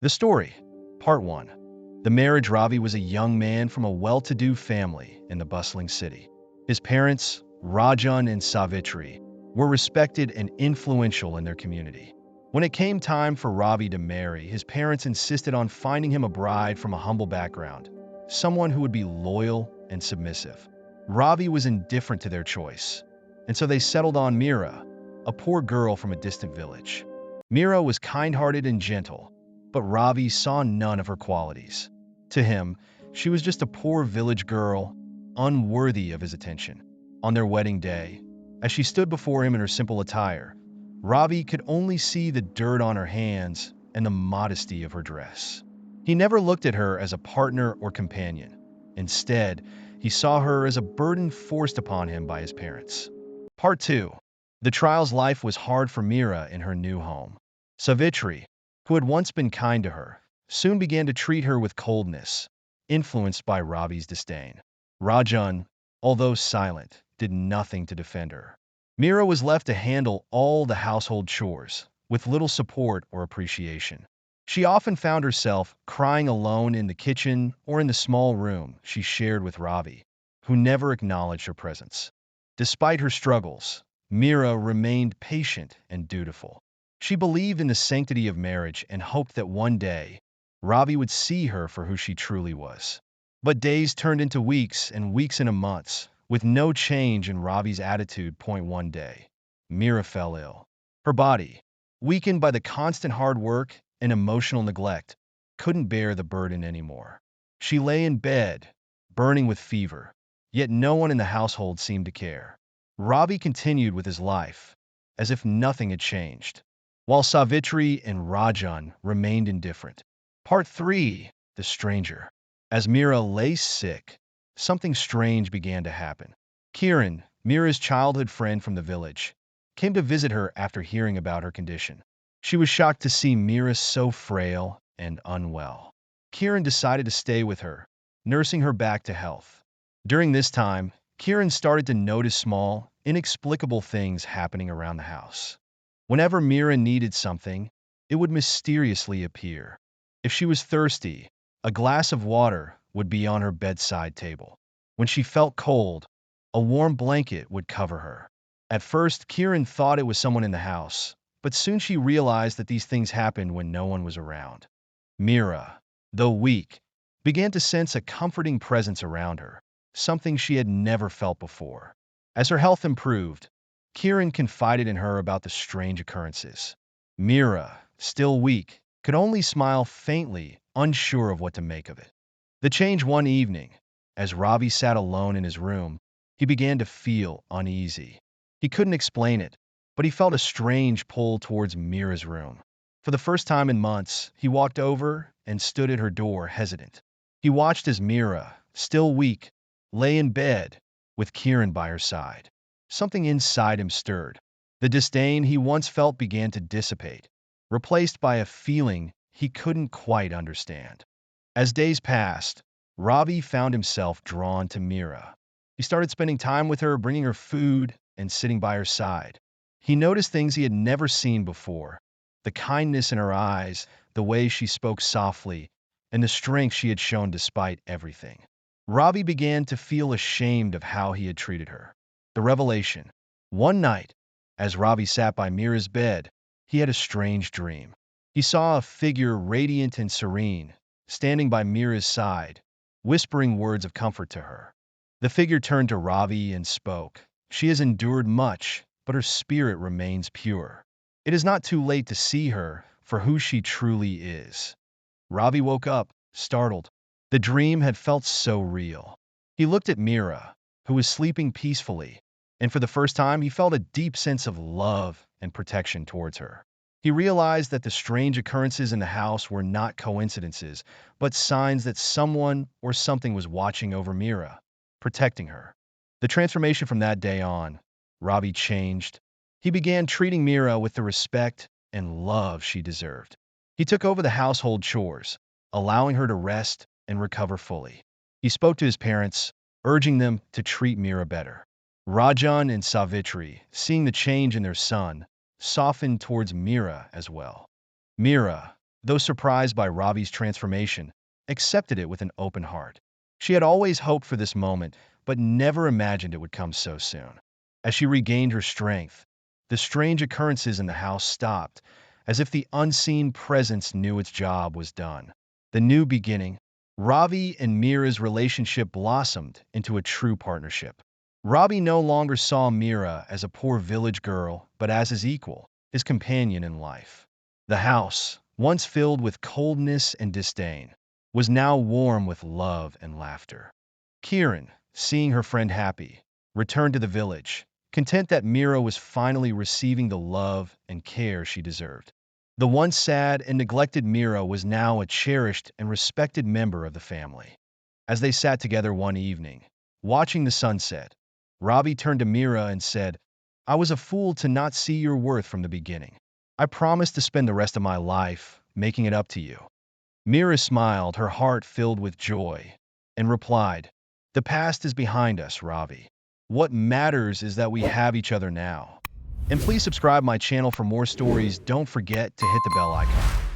The story, Part 1. The marriage. Ravi was a young man from a well-to-do family in the bustling city. His parents, Rajan and Savitri, were respected and influential in their community. When it came time for Ravi to marry, his parents insisted on finding him a bride from a humble background, someone who would be loyal and submissive. Ravi was indifferent to their choice, and so they settled on Meera, a poor girl from a distant village. Meera was kind-hearted and gentle, but Ravi saw none of her qualities. To him, she was just a poor village girl, unworthy of his attention. On their wedding day, as she stood before him in her simple attire, Ravi could only see the dirt on her hands and the modesty of her dress. He never looked at her as a partner or companion. Instead, he saw her as a burden forced upon him by his parents. Part 2. The trial's life was hard for Meera in her new home. Savitri, who had once been kind to her, soon began to treat her with coldness, influenced by Ravi's disdain. Rajan, although silent, did nothing to defend her. Meera was left to handle all the household chores, with little support or appreciation. She often found herself crying alone in the kitchen or in the small room she shared with Ravi, who never acknowledged her presence. Despite her struggles, Meera remained patient and dutiful. She believed in the sanctity of marriage and hoped that one day, Ravi would see her for who she truly was. But days turned into weeks and weeks into months, with no change in Ravi's attitude. One day, Meera fell ill. Her body, weakened by the constant hard work and emotional neglect, couldn't bear the burden anymore. She lay in bed, burning with fever, yet no one in the household seemed to care. Ravi continued with his life, as if nothing had changed, while Savitri and Rajan remained indifferent. Part 3. The Stranger. As Meera lay sick, something strange began to happen. Kiran, Meera's childhood friend from the village, came to visit her after hearing about her condition. She was shocked to see Meera so frail and unwell. Kiran decided to stay with her, nursing her back to health. During this time, Kiran started to notice small, inexplicable things happening around the house. Whenever Meera needed something, it would mysteriously appear. If she was thirsty, a glass of water would be on her bedside table. When she felt cold, a warm blanket would cover her. At first, Kiran thought it was someone in the house, but soon she realized that these things happened when no one was around. Meera, though weak, began to sense a comforting presence around her, something she had never felt before. As her health improved, Kiran confided in her about the strange occurrences. Meera, still weak, could only smile faintly, unsure of what to make of it. The change one evening, as Ravi sat alone in his room, he began to feel uneasy. He couldn't explain it, but he felt a strange pull towards Meera's room. For the first time in months, he walked over and stood at her door, hesitant. He watched as Meera, still weak, lay in bed, with Kiran by her side. Something inside him stirred. The disdain he once felt began to dissipate, replaced by a feeling he couldn't quite understand. As days passed, Ravi found himself drawn to Meera. He started spending time with her, bringing her food and sitting by her side. He noticed things he had never seen before: the kindness in her eyes, the way she spoke softly, and the strength she had shown despite everything. Ravi began to feel ashamed of how he had treated her. The revelation. One night, as Ravi sat by Meera's bed, he had a strange dream. He saw a figure radiant and serene, standing by Meera's side, whispering words of comfort to her. The figure turned to Ravi and spoke. "She has endured much, but her spirit remains pure. It is not too late to see her for who she truly is." Ravi woke up, startled. The dream had felt so real. He looked at Meera, who was sleeping peacefully, and for the first time he felt a deep sense of love and protection towards her. He realized that the strange occurrences in the house were not coincidences, but signs that someone or something was watching over Meera, protecting her. The transformation from that day on, Ravi changed. He began treating Meera with the respect and love she deserved. He took over the household chores, allowing her to rest and recover fully. He spoke to his parents, urging them to treat Meera better. Rajan and Savitri, seeing the change in their son, softened towards Meera as well. Meera, though surprised by Ravi's transformation, accepted it with an open heart. She had always hoped for this moment, but never imagined it would come so soon. As she regained her strength, the strange occurrences in the house stopped, as if the unseen presence knew its job was done. The new beginning, Ravi and Meera's relationship blossomed into a true partnership. Ravi no longer saw Meera as a poor village girl, but as his equal, his companion in life. The house, once filled with coldness and disdain, was now warm with love and laughter. Kiran, seeing her friend happy, returned to the village, content that Meera was finally receiving the love and care she deserved. The once sad and neglected Meera was now a cherished and respected member of the family. As they sat together one evening, watching the sunset, Ravi turned to Meera and said, "I was a fool to not see your worth from the beginning. I promised to spend the rest of my life making it up to you." Meera smiled, her heart filled with joy, and replied, "The past is behind us, Ravi. What matters is that we have each other now." And please subscribe my channel for more stories. Don't forget to hit the bell icon.